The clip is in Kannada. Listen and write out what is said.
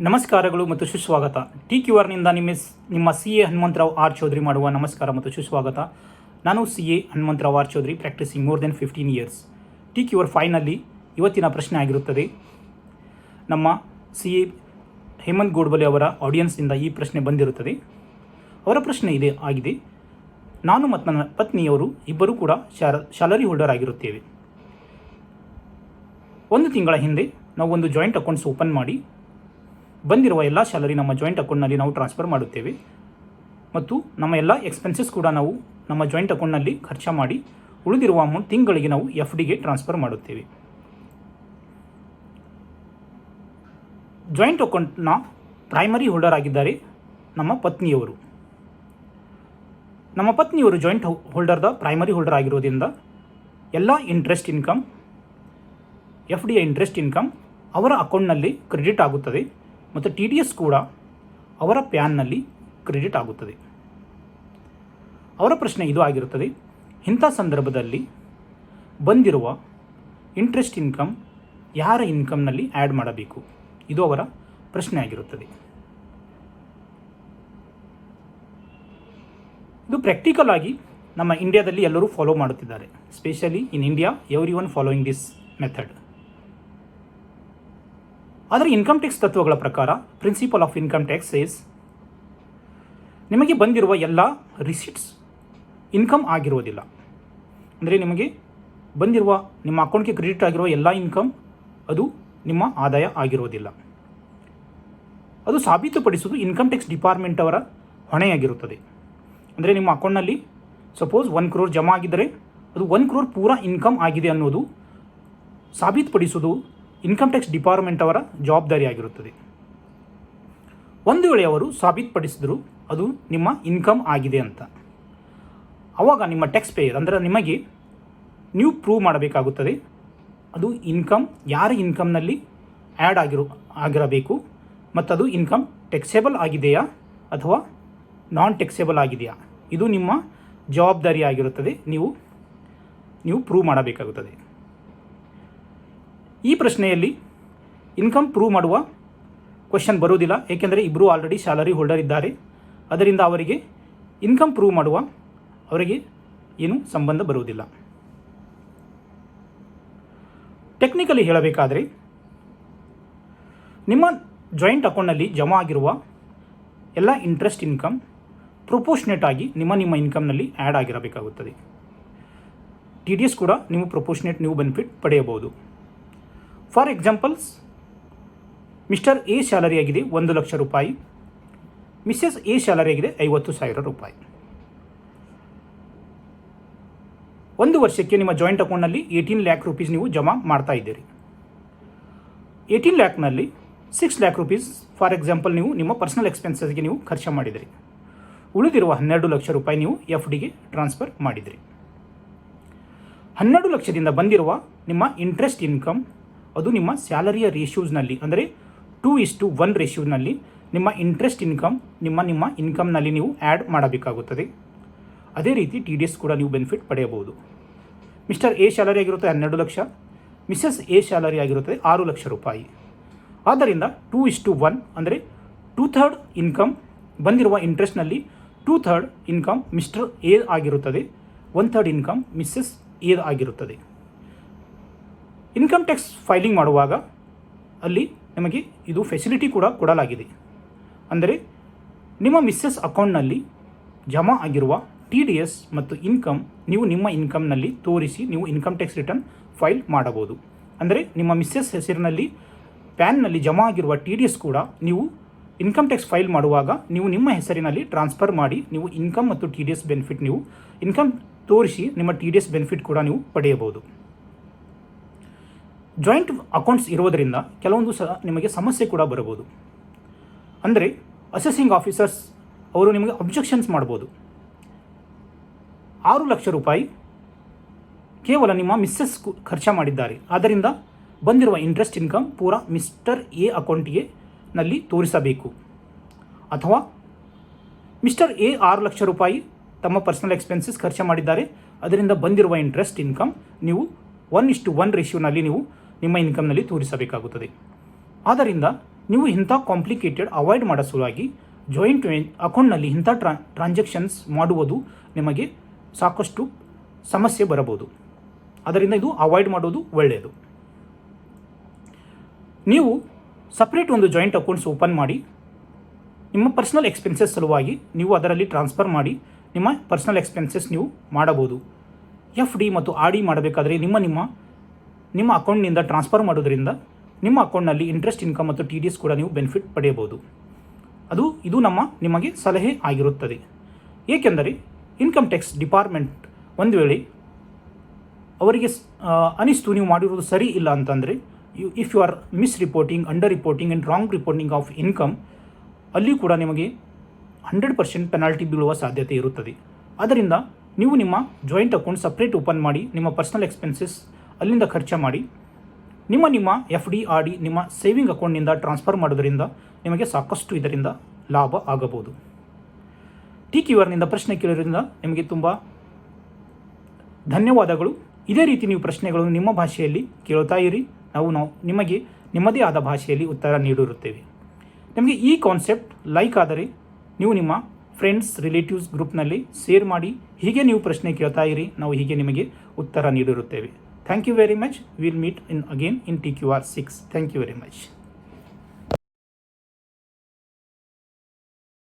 ನಮಸ್ಕಾರಗಳು ಮತ್ತು ಸುಸ್ವಾಗತ. TQRನಿಂದ ನಿಮ್ಮ CA ಹನುಮಂತರಾವ್ ಆರ್ ಚೌಧರಿ ಮಾಡುವ ನಮಸ್ಕಾರ ಮತ್ತು ಸುಸ್ವಾಗತ. ನಾನು CA Hanumantharao R Chowdhary, practising more than 15 years. TQR 5ನಲ್ಲಿ ಇವತ್ತಿನ ಪ್ರಶ್ನೆ ಆಗಿರುತ್ತದೆ. ನಮ್ಮ CA ಹೇಮಂತ್ ಗೋಡ್ಬಲೆ ಅವರ ಆಡಿಯನ್ಸ್ನಿಂದ ಈ ಪ್ರಶ್ನೆ ಬಂದಿರುತ್ತದೆ. ಅವರ ಪ್ರಶ್ನೆ ಆಗಿದೆ, ನಾನು ಮತ್ತು ನನ್ನ ಪತ್ನಿಯವರು ಇಬ್ಬರೂ ಕೂಡ ಸ್ಯಾಲರಿ ಹೋಲ್ಡರ್ ಆಗಿರುತ್ತೇವೆ. ಒಂದು ತಿಂಗಳ ಹಿಂದೆ ನಾವು ಒಂದು ಜಾಯಿಂಟ್ ಅಕೌಂಟ್ಸ್ ಓಪನ್ ಮಾಡಿ ಬಂದಿರುವ ಎಲ್ಲ ಸ್ಯಾಲರಿ ನಮ್ಮ ಜಾಯಿಂಟ್ ಅಕೌಂಟ್ನಲ್ಲಿ ನಾವು ಟ್ರಾನ್ಸ್ಫರ್ ಮಾಡುತ್ತೇವೆ ಮತ್ತು ನಮ್ಮ ಎಲ್ಲ ಎಕ್ಸ್ಪೆನ್ಸಸ್ ಕೂಡ ನಾವು ನಮ್ಮ ಜಾಯಿಂಟ್ ಅಕೌಂಟ್ನಲ್ಲಿ ಖರ್ಚು ಮಾಡಿ ಉಳಿದಿರುವ ಅಮೌಂಟ್ ತಿಂಗಳಿಗೆ ನಾವು FDಗೆ ಟ್ರಾನ್ಸ್ಫರ್ ಮಾಡುತ್ತೇವೆ. ಜಾಯಿಂಟ್ ಅಕೌಂಟ್ನ ಪ್ರೈಮರಿ ಹೋಲ್ಡರ್ ಆಗಿದ್ದಾರೆ ನಮ್ಮ ಪತ್ನಿಯವರು. ನಮ್ಮ ಪತ್ನಿಯವರು ಜಾಯಿಂಟ್ ಹೋಲ್ಡರ್ದ ಪ್ರೈಮರಿ ಹೋಲ್ಡರ್ ಆಗಿರೋದ್ರಿಂದ ಎಲ್ಲ ಇಂಟ್ರೆಸ್ಟ್ ಇನ್ಕಮ್, FDಯ ಇಂಟ್ರೆಸ್ಟ್ ಇನ್ಕಮ್ ಅವರ ಅಕೌಂಟ್ನಲ್ಲಿ ಕ್ರೆಡಿಟ್ ಆಗುತ್ತದೆ ಮತ್ತು TDS ಕೂಡ ಅವರ ಪ್ಯಾನ್ನಲ್ಲಿ ಕ್ರೆಡಿಟ್ ಆಗುತ್ತದೆ. ಅವರ ಪ್ರಶ್ನೆ ಇದು ಆಗಿರುತ್ತದೆ, ಇಂಥ ಸಂದರ್ಭದಲ್ಲಿ ಬಂದಿರುವ ಇಂಟ್ರೆಸ್ಟ್ ಇನ್ಕಮ್ ಯಾರ ಇನ್ಕಮ್ನಲ್ಲಿ ಆ್ಯಡ್ ಮಾಡಬೇಕು? ಇದು ಅವರ ಪ್ರಶ್ನೆ ಆಗಿರುತ್ತದೆ. ಇದು ಪ್ರಾಕ್ಟಿಕಲ್ ಆಗಿ ನಮ್ಮ ಇಂಡಿಯಾದಲ್ಲಿ ಎಲ್ಲರೂ ಫಾಲೋ ಮಾಡುತ್ತಿದ್ದಾರೆ. Specially in India everyone following this method. ಆದರೆ ಇನ್ಕಮ್ ಟ್ಯಾಕ್ಸ್ ತತ್ವಗಳ ಪ್ರಕಾರ principle of income tax says, ನಿಮಗೆ ಬಂದಿರುವ ಎಲ್ಲ ರಿಸಿಟ್ಸ್ ಇನ್ಕಮ್ ಆಗಿರೋದಿಲ್ಲ. ಅಂದರೆ ನಿಮಗೆ ಬಂದಿರುವ ನಿಮ್ಮ ಅಕೌಂಟ್ಗೆ ಕ್ರೆಡಿಟ್ ಆಗಿರುವ ಎಲ್ಲ ಇನ್ಕಮ್ ಅದು ನಿಮ್ಮ ಆದಾಯ ಆಗಿರೋದಿಲ್ಲ. ಅದು ಸಾಬೀತುಪಡಿಸುವುದು ಇನ್ಕಮ್ ಟ್ಯಾಕ್ಸ್ ಡಿಪಾರ್ಟ್ಮೆಂಟ್ ಅವರ ಹೊಣೆಯಾಗಿರುತ್ತದೆ. ಅಂದರೆ ನಿಮ್ಮ ಅಕೌಂಟ್ನಲ್ಲಿ ಸಪೋಸ್ 1 crore ಜಮಾ ಆಗಿದ್ದರೆ ಅದು 1 crore ಪೂರ ಇನ್ಕಮ್ ಆಗಿದೆ ಅನ್ನೋದು ಸಾಬೀತುಪಡಿಸುವುದು ಇನ್ಕಮ್ ಟ್ಯಾಕ್ಸ್ ಡಿಪಾರ್ಟ್ಮೆಂಟ್ ಅವರ ಜವಾಬ್ದಾರಿ ಆಗಿರುತ್ತದೆ. ಒಂದು ವೇಳೆ ಅವರು ಸಾಬೀತುಪಡಿಸಿದ್ರು ಅದು ನಿಮ್ಮ ಇನ್ಕಮ್ ಆಗಿದೆ ಅಂತ, ಆವಾಗ ನಿಮ್ಮ ಟ್ಯಾಕ್ಸ್ ಪೇಯರ್ ಅಂದರೆ ನಿಮಗೆ ನೀವು ಪ್ರೂವ್ ಮಾಡಬೇಕಾಗುತ್ತದೆ ಅದು ಇನ್ಕಮ್ ಯಾರ ಇನ್ಕಮ್ನಲ್ಲಿ ಆ್ಯಡ್ ಆಗಿರಬೇಕು ಮತ್ತು ಅದು ಇನ್ಕಮ್ ಟ್ಯಾಕ್ಸೇಬಲ್ ಆಗಿದೆಯಾ ಅಥವಾ ನಾನ್ ಟ್ಯಾಕ್ಸೇಬಲ್ ಆಗಿದೆಯಾ. ಇದು ನಿಮ್ಮ ಜವಾಬ್ದಾರಿ ಆಗಿರುತ್ತದೆ. ನೀವು ಪ್ರೂವ್ ಮಾಡಬೇಕಾಗುತ್ತದೆ. ಈ ಪ್ರಶ್ನೆಯಲ್ಲಿ ಇನ್ಕಮ್ ಪ್ರೂವ್ ಮಾಡುವ ಕ್ವೆಶ್ಚನ್ ಬರುವುದಿಲ್ಲ, ಏಕೆಂದರೆ ಇಬ್ಬರು ಆಲ್ರೆಡಿ ಸ್ಯಾಲರಿ ಹೋಲ್ಡರ್ ಇದ್ದಾರೆ. ಅದರಿಂದ ಅವರಿಗೆ ಇನ್ಕಮ್ ಪ್ರೂವ್ ಮಾಡುವ ಅವರಿಗೆ ಏನು ಸಂಬಂಧ ಬರುವುದಿಲ್ಲ. ಟೆಕ್ನಿಕಲಿ ಹೇಳಬೇಕಾದರೆ ನಿಮ್ಮ ಜಾಯಿಂಟ್ ಅಕೌಂಟ್ನಲ್ಲಿ ಜಮಾ ಆಗಿರುವ ಎಲ್ಲ ಇಂಟ್ರೆಸ್ಟ್ ಇನ್ಕಮ್ ಪ್ರೊಪೋರ್ಷನೇಟ್ ಆಗಿ ನಿಮ್ಮ ಇನ್ಕಮ್ನಲ್ಲಿ ಆ್ಯಡ್ ಆಗಿರಬೇಕಾಗುತ್ತದೆ. TDS ಕೂಡ ನೀವು ಪ್ರೊಪೋರ್ಷನೇಟ್ ನೀವು ಬೆನಿಫಿಟ್ ಪಡೆಯಬಹುದು. For examples, mister A salary ಆಗಿದೆ 1 ಲಕ್ಷ ರೂಪಾಯಿ, ಮಿಸಸ್ A ಸ್ಯಾಲರಿ ಆಗಿದೆ 50,000 ರೂಪಾಯಿ. ಒಂದು ವರ್ಷಕ್ಕೆ ನಿಮ್ಮ ಜಾಯಿಂಟ್ ಅಕೌಂಟ್ನಲ್ಲಿ 18 lakh rupees ನೀವು ಜಮಾ ಮಾಡ್ತಾ ಇದ್ದೀರಿ. 18 lakhನಲ್ಲಿ 6 lakh rupees ಫಾರ್ ಎಕ್ಸಾಂಪಲ್ ನೀವು ನಿಮ್ಮ ಪರ್ಸನಲ್ ಎಕ್ಸ್ಪೆನ್ಸಸ್ಗೆ ನೀವು ಖರ್ಚು ಮಾಡಿದಿರಿ. ಉಳಿದಿರುವ 12 ಲಕ್ಷ ರೂಪಾಯಿ ನೀವು FDಗೆ ಟ್ರಾನ್ಸ್ಫರ್ ಮಾಡಿದಿರಿ. 12 ಲಕ್ಷದಿಂದ ಬಂದಿರುವ ನಿಮ್ಮ ಇಂಟ್ರೆಸ್ಟ್ ಇನ್ಕಮ್ ಅದು ನಿಮ್ಮ ಸ್ಯಾಲರಿಯ ರೇಷ್ಯೂಸ್ನಲ್ಲಿ ಅಂದರೆ 2:1 ರೇಷ್ಯೂನಲ್ಲಿ ನಿಮ್ಮ ಇಂಟ್ರೆಸ್ಟ್ ಇನ್ಕಮ್ ನಿಮ್ಮ ಇನ್ಕಮ್ನಲ್ಲಿ ನೀವು ಆ್ಯಡ್ ಮಾಡಬೇಕಾಗುತ್ತದೆ. ಅದೇ ರೀತಿ TDS ಕೂಡ ನೀವು ಬೆನಿಫಿಟ್ ಪಡೆಯಬಹುದು. ಮಿಸ್ಟರ್ A ಸ್ಯಾಲರಿ ಆಗಿರುತ್ತೆ 12 ಲಕ್ಷ, ಮಿಸಸ್ A ಸ್ಯಾಲರಿ ಆಗಿರುತ್ತದೆ 6 ಲಕ್ಷ ರೂಪಾಯಿ. ಆದ್ದರಿಂದ 2:1 ಅಂದರೆ 2/3 ಇನ್ಕಮ್ ಬಂದಿರುವ ಇಂಟ್ರೆಸ್ಟ್ನಲ್ಲಿ 2/3 ಇನ್ಕಮ್ ಮಿಸ್ಟರ್ A ಆಗಿರುತ್ತದೆ, 1/3 ಇನ್ಕಮ್ ಮಿಸಸ್ A ಆಗಿರುತ್ತದೆ. ಇನ್ಕಮ್ ಟ್ಯಾಕ್ಸ್ ಫೈಲಿಂಗ್ ಮಾಡುವಾಗ ಅಲ್ಲಿ ನಿಮಗೆ ಇದು ಫೆಸಿಲಿಟಿ ಕೂಡ ಕೊಡಲಾಗಿದೆ. ಅಂದರೆ ನಿಮ್ಮ ಮಿಸ್ಸಸ್ ಅಕೌಂಟ್ನಲ್ಲಿ ಜಮಾ ಆಗಿರುವ TDS ಮತ್ತು ಇನ್ಕಮ್ ನೀವು ನಿಮ್ಮ ಇನ್ಕಮ್ನಲ್ಲಿ ತೋರಿಸಿ ನೀವು ಇನ್ಕಮ್ ಟ್ಯಾಕ್ಸ್ ರಿಟರ್ನ್ ಫೈಲ್ ಮಾಡಬಹುದು. ಅಂದರೆ ನಿಮ್ಮ ಮಿಸ್ಸಸ್ ಹೆಸರಿನಲ್ಲಿ ಪ್ಯಾನ್ನಲ್ಲಿ ಜಮಾ ಆಗಿರುವ TDS ಕೂಡ ನೀವು ಇನ್ಕಮ್ ಟ್ಯಾಕ್ಸ್ ಫೈಲ್ ಮಾಡುವಾಗ ನೀವು ನಿಮ್ಮ ಹೆಸರಿನಲ್ಲಿ ಟ್ರಾನ್ಸ್ಫರ್ ಮಾಡಿ ನೀವು ಇನ್ಕಮ್ ಮತ್ತು TDS ಬೆನಿಫಿಟ್ ನೀವು ಇನ್ಕಮ್ ತೋರಿಸಿ ನಿಮ್ಮ TDS ಬೆನಿಫಿಟ್ ಕೂಡ ನೀವು ಪಡೆಯಬಹುದು. ಜಾಯಿಂಟ್ ಅಕೌಂಟ್ಸ್ ಇರೋದರಿಂದ ಕೆಲವೊಂದು ನಿಮಗೆ ಸಮಸ್ಯೆ ಕೂಡ ಬರಬಹುದು. ಅಂದರೆ ಅಸೆಸಿಂಗ್ ಆಫೀಸರ್ಸ್ ಅವರು ನಿಮಗೆ ಅಬ್ಜೆಕ್ಷನ್ಸ್ ಮಾಡ್ಬೋದು. 6 ಲಕ್ಷ ರೂಪಾಯಿ ಕೇವಲ ನಿಮ್ಮ ಮಿಸ್ಸಸ್ ಖರ್ಚು ಮಾಡಿದ್ದಾರೆ, ಆದ್ದರಿಂದ ಬಂದಿರುವ ಇಂಟ್ರೆಸ್ಟ್ ಇನ್ಕಮ್ ಪೂರ ಮಿಸ್ಟರ್ A ಅಕೌಂಟಿಗೆ ನಲ್ಲಿ ತೋರಿಸಬೇಕು. ಅಥವಾ ಮಿಸ್ಟರ್ A 6 ಲಕ್ಷ ರೂಪಾಯಿ ತಮ್ಮ ಪರ್ಸನಲ್ ಎಕ್ಸ್ಪೆನ್ಸಸ್ ಖರ್ಚು ಮಾಡಿದ್ದಾರೆ, ಅದರಿಂದ ಬಂದಿರುವ ಇಂಟ್ರೆಸ್ಟ್ ಇನ್ಕಮ್ ನೀವು 1:1 ರೇಷ್ಯೂನಲ್ಲಿ ನೀವು ನಿಮ್ಮ ಇನ್ಕಮ್ನಲ್ಲಿ ತೋರಿಸಬೇಕಾಗುತ್ತದೆ. ಆದ್ದರಿಂದ ನೀವು ಇಂಥ ಕಾಂಪ್ಲಿಕೇಟೆಡ್ ಅವಾಯ್ಡ್ ಮಾಡೋ ಸಲುವಾಗಿ ಜಾಯಿಂಟ್ ಅಕೌಂಟ್ನಲ್ಲಿ ಇಂಥ ಟ್ರಾನ್ಸಾಕ್ಷನ್ಸ್ ಮಾಡುವುದು ನಿಮಗೆ ಸಾಕಷ್ಟು ಸಮಸ್ಯೆ ಬರಬಹುದು. ಅದರಿಂದ ಇದು ಅವಾಯ್ಡ್ ಮಾಡೋದು ಒಳ್ಳೆಯದು. ನೀವು ಸಪ್ರೇಟ್ ಒಂದು ಜಾಯಿಂಟ್ ಅಕೌಂಟ್ಸ್ ಓಪನ್ ಮಾಡಿ ನಿಮ್ಮ ಪರ್ಸನಲ್ ಎಕ್ಸ್ಪೆನ್ಸಸ್ ಸಲುವಾಗಿ ನೀವು ಅದರಲ್ಲಿ ಟ್ರಾನ್ಸ್ಫರ್ ಮಾಡಿ ನಿಮ್ಮ ಪರ್ಸನಲ್ ಎಕ್ಸ್ಪೆನ್ಸಸ್ ನೀವು ಮಾಡಬಹುದು. ಎಫ್ ಡಿ ಮತ್ತು ಆರ್ ಡಿ ಮಾಡಬೇಕಾದ್ರೆ ನಿಮ್ಮ ಅಕೌಂಟ್ನಿಂದ ಟ್ರಾನ್ಸ್ಫರ್ ಮಾಡೋದ್ರಿಂದ ನಿಮ್ಮ ಅಕೌಂಟ್ನಲ್ಲಿ ಇಂಟ್ರೆಸ್ಟ್ ಇನ್ಕಮ್ ಮತ್ತು ಟಿ ಡಿ ಎಸ್ ಕೂಡ ನೀವು ಬೆನಿಫಿಟ್ ಪಡೆಯಬಹುದು. ಇದು ನಿಮಗೆ ಸಲಹೆ ಆಗಿರುತ್ತದೆ. ಏಕೆಂದರೆ ಇನ್ಕಮ್ ಟ್ಯಾಕ್ಸ್ ಡಿಪಾರ್ಟ್ಮೆಂಟ್ ಒಂದು ವೇಳೆ ಅವರಿಗೆ ಅನಿಸ್ತು ನೀವು ಮಾಡಿರೋದು ಸರಿ ಇಲ್ಲ ಅಂತಂದರೆ if you are misreporting, underreporting and wrong reporting of income, ಅಲ್ಲಿ ಕೂಡ ನಿಮಗೆ 100% ಪೆನಾಲ್ಟಿ ಬೀಳುವ ಸಾಧ್ಯತೆ ಇರುತ್ತದೆ. ಆದ್ದರಿಂದ ನೀವು ನಿಮ್ಮ ಜಾಯಿಂಟ್ ಅಕೌಂಟ್ ಸಪ್ರೇಟ್ ಓಪನ್ ಮಾಡಿ ನಿಮ್ಮ ಪರ್ಸನಲ್ ಎಕ್ಸ್ಪೆನ್ಸಸ್ ಅಲ್ಲಿಂದ ಖರ್ಚು ಮಾಡಿ ನಿಮ್ಮ ಎಫ್ ಡಿ ಆರ್ ಡಿ ನಿಮ್ಮ ಸೇವಿಂಗ್ ಅಕೌಂಟ್ನಿಂದ ಟ್ರಾನ್ಸ್ಫರ್ ಮಾಡೋದರಿಂದ ನಿಮಗೆ ಸಾಕಷ್ಟು ಇದರಿಂದ ಲಾಭ ಆಗಬಹುದು. TQRನಿಂದ ಪ್ರಶ್ನೆ ಕೇಳೋದ್ರಿಂದ ನಿಮಗೆ ತುಂಬ ಧನ್ಯವಾದಗಳು. ಇದೇ ರೀತಿ ನೀವು ಪ್ರಶ್ನೆಗಳನ್ನು ನಿಮ್ಮ ಭಾಷೆಯಲ್ಲಿ ಕೇಳ್ತಾ ಇರಿ. ನಾವು ನಿಮಗೆ ನಿಮ್ಮದೇ ಆದ ಭಾಷೆಯಲ್ಲಿ ಉತ್ತರ ನೀಡಿರುತ್ತೇವೆ. ನಿಮಗೆ ಈ ಕಾನ್ಸೆಪ್ಟ್ ಲೈಕ್ ಆದರೆ ನೀವು ನಿಮ್ಮ ಫ್ರೆಂಡ್ಸ್ ರಿಲೇಟಿವ್ಸ್ ಗ್ರೂಪ್ನಲ್ಲಿ ಶೇರ್ ಮಾಡಿ. ಹೀಗೆ ನೀವು ಪ್ರಶ್ನೆ ಕೇಳ್ತಾ ಇರಿ, ನಾವು ಹೀಗೆ ನಿಮಗೆ ಉತ್ತರ ನೀಡಿರುತ್ತೇವೆ. Thank you very much. Will meet again in TQR 6. Thank you very much.